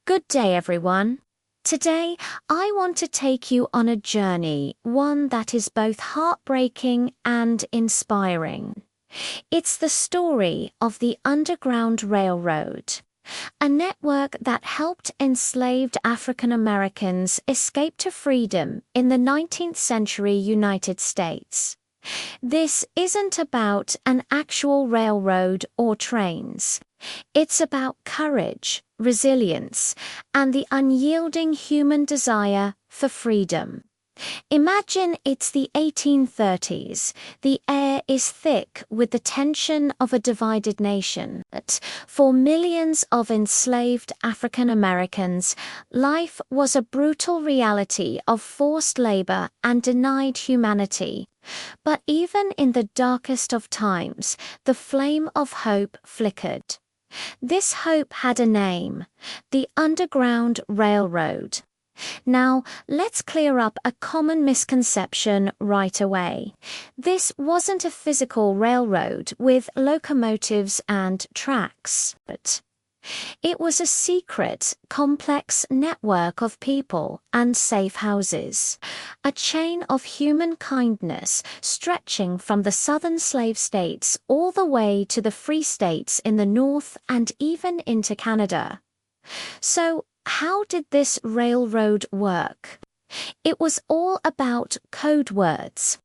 Good day, everyone. Today, I want to take you on a journey, one that is both heartbreaking and inspiring. It's the story of the Underground Railroad, a network that helped enslaved African Americans escape to freedom in the 19th century United States. This isn't about an actual railroad or trains. It's about courage, resilience, and the unyielding human desire for freedom. Imagine it's the 1830s. The air is thick with the tension of a divided nation. But for millions of enslaved African Americans, life was a brutal reality of forced labor and denied humanity. But even in the darkest of times, the flame of hope flickered. This hope had a name: the Underground Railroad. Now, let's clear up a common misconception right away. This wasn't a physical railroad with locomotives and tracks, but it was a secret, complex network of people and safe houses, a chain of human kindness stretching from the southern slave states all the way to the free states in the north and even into Canada. So, how did this railroad work? It was all about code words.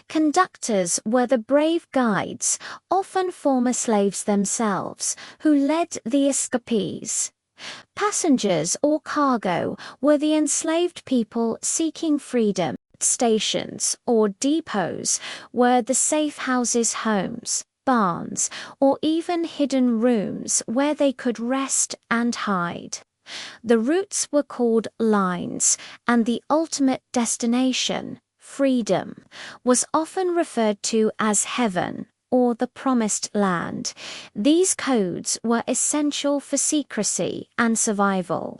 Conductors were the brave guides, often former slaves themselves, who led the escapees. Passengers or cargo were the enslaved people seeking freedom. Stations or depots were the safe houses' homes, barns, or even hidden rooms where they could rest and hide. The routes were called lines, and the ultimate destination, freedom, was often referred to as heaven or the promised land. These codes were essential for secrecy and survival.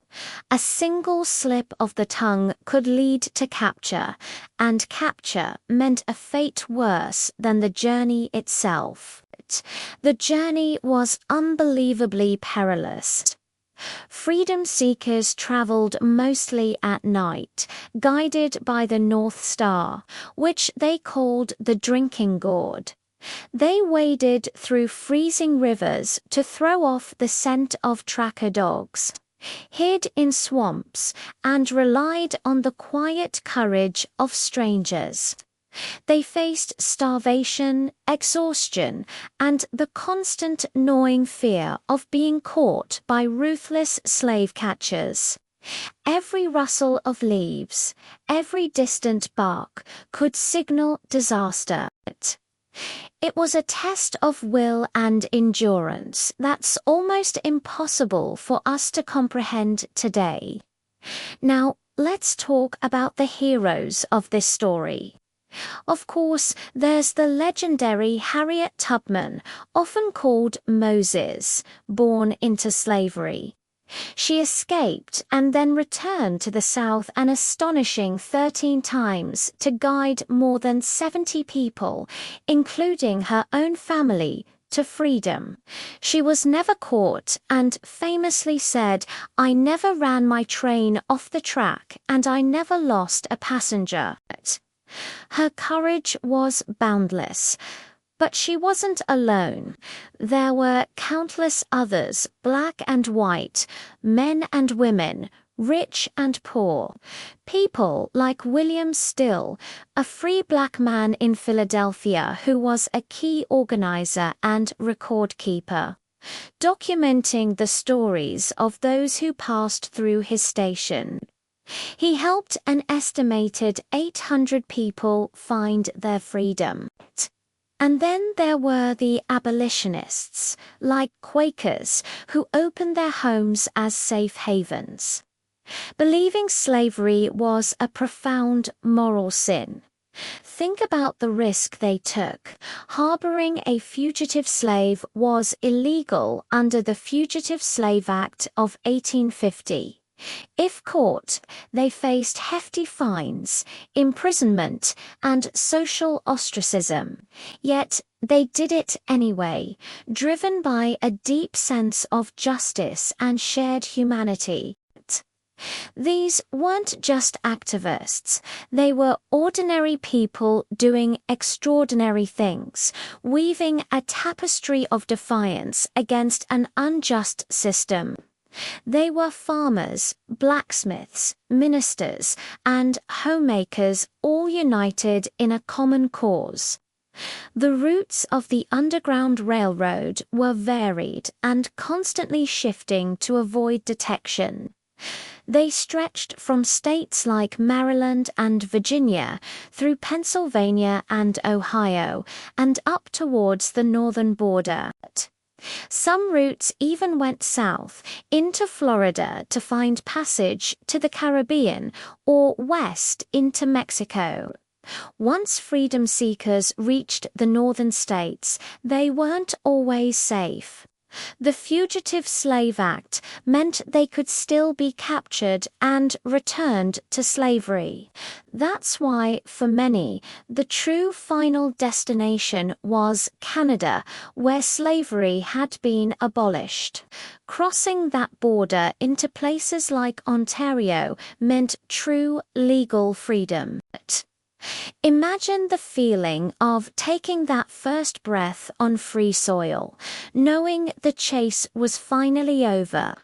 A single slip of the tongue could lead to capture, and capture meant a fate worse than the journey itself. The journey was unbelievably perilous. Freedom seekers traveled mostly at night, guided by the North Star, which they called the drinking gourd. They waded through freezing rivers to throw off the scent of tracker dogs, hid in swamps, and relied on the quiet courage of strangers. They faced starvation, exhaustion, and the constant gnawing fear of being caught by ruthless slave catchers. Every rustle of leaves, every distant bark could signal disaster. It was a test of will and endurance that's almost impossible for us to comprehend today. Now, let's talk about the heroes of this story. Of course, there's the legendary Harriet Tubman, often called Moses, born into slavery. She escaped and then returned to the South an astonishing 13 times to guide more than 70 people, including her own family, to freedom. She was never caught and famously said, "I never ran my train off the track and I never lost a passenger." Her courage was boundless. But she wasn't alone. There were countless others, black and white, men and women, rich and poor. People like William Still, a free black man in Philadelphia who was a key organizer and record keeper, documenting the stories of those who passed through his station. He helped an estimated 800 people find their freedom. And then there were the abolitionists, like Quakers, who opened their homes as safe havens. Believing slavery was a profound moral sin. Think about the risk they took. Harboring a fugitive slave was illegal under the Fugitive Slave Act of 1850. If caught, they faced hefty fines, imprisonment, and social ostracism. Yet they did it anyway, driven by a deep sense of justice and shared humanity. These weren't just activists, they were ordinary people doing extraordinary things, weaving a tapestry of defiance against an unjust system. They were farmers, blacksmiths, ministers, and homemakers, all united in a common cause. The routes of the Underground Railroad were varied and constantly shifting to avoid detection. They stretched from states like Maryland and Virginia through Pennsylvania and Ohio and up towards the northern border. Some routes even went south into Florida to find passage to the Caribbean or west into Mexico. Once freedom seekers reached the northern states, they weren't always safe. The Fugitive Slave Act meant they could still be captured and returned to slavery. That's why, for many, the true final destination was Canada, where slavery had been abolished. Crossing that border into places like Ontario meant true legal freedom. Imagine the feeling of taking that first breath on free soil, knowing the chase was finally over.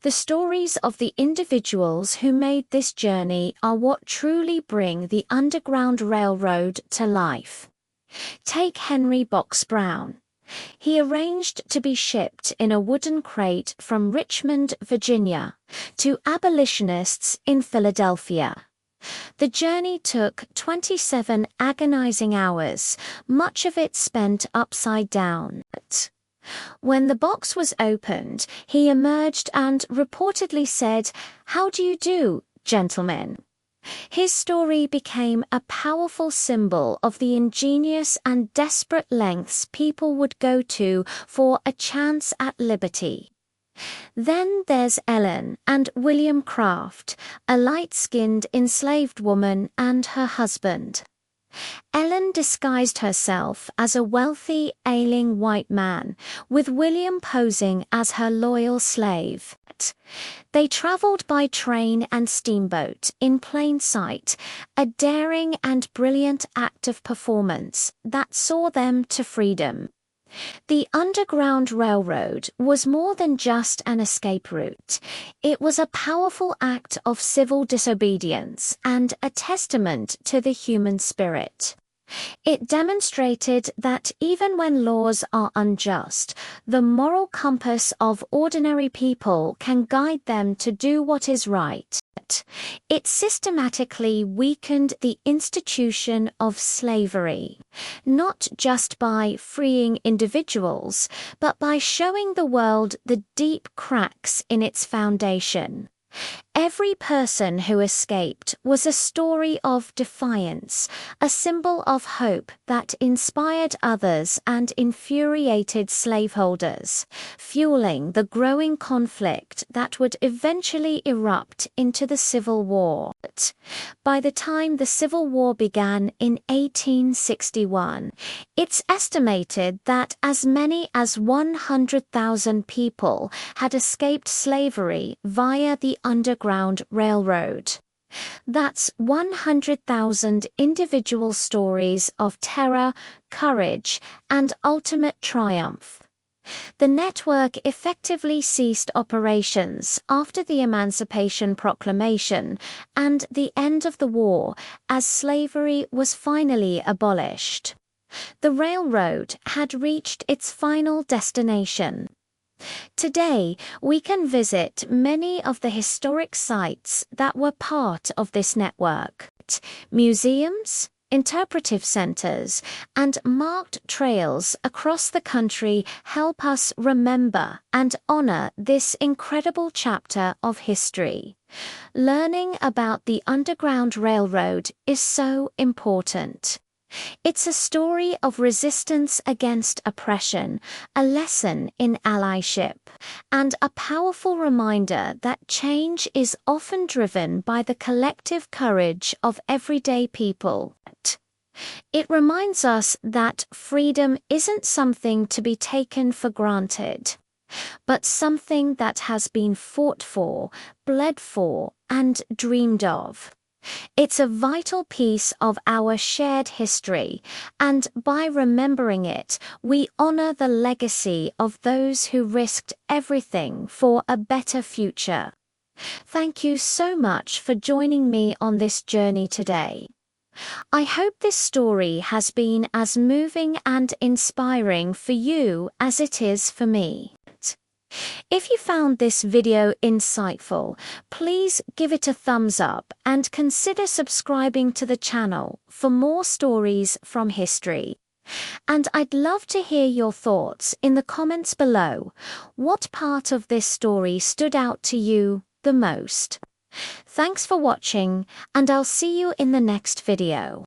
The stories of the individuals who made this journey are what truly bring the Underground Railroad to life. Take Henry Box Brown. He arranged to be shipped in a wooden crate from Richmond, Virginia, to abolitionists in Philadelphia. The journey took 27 agonizing hours, much of it spent upside down. When the box was opened, he emerged and reportedly said, "How do you do, gentlemen?" His story became a powerful symbol of the ingenious and desperate lengths people would go to for a chance at liberty. Then there's Ellen and William Craft, a light-skinned enslaved woman and her husband. Ellen disguised herself as a wealthy, ailing white man, with William posing as her loyal slave. They traveled by train and steamboat in plain sight, a daring and brilliant act of performance that saw them to freedom. The Underground Railroad was more than just an escape route. It was a powerful act of civil disobedience and a testament to the human spirit. It demonstrated that even when laws are unjust, the moral compass of ordinary people can guide them to do what is right. It systematically weakened the institution of slavery, not just by freeing individuals, but by showing the world the deep cracks in its foundation. Every person who escaped was a story of defiance, a symbol of hope that inspired others and infuriated slaveholders, fueling the growing conflict that would eventually erupt into the Civil War. By the time the Civil War began in 1861, it's estimated that as many as 100,000 people had escaped slavery via the Underground Railroad. That's 100,000 individual stories of terror, courage, and ultimate triumph. The network effectively ceased operations after the Emancipation Proclamation and the end of the war, as slavery was finally abolished. The railroad had reached its final destination. Today, we can visit many of the historic sites that were part of this network. Museums, interpretive centers, and marked trails across the country help us remember and honor this incredible chapter of history. Learning about the Underground Railroad is so important. It's a story of resistance against oppression, a lesson in allyship, and a powerful reminder that change is often driven by the collective courage of everyday people. It reminds us that freedom isn't something to be taken for granted, but something that has been fought for, bled for, and dreamed of. It's a vital piece of our shared history, and by remembering it, we honor the legacy of those who risked everything for a better future. Thank you so much for joining me on this journey today. I hope this story has been as moving and inspiring for you as it is for me. If you found this video insightful, please give it a thumbs up and consider subscribing to the channel for more stories from history. And I'd love to hear your thoughts in the comments below. What part of this story stood out to you the most? Thanks for watching, and I'll see you in the next video.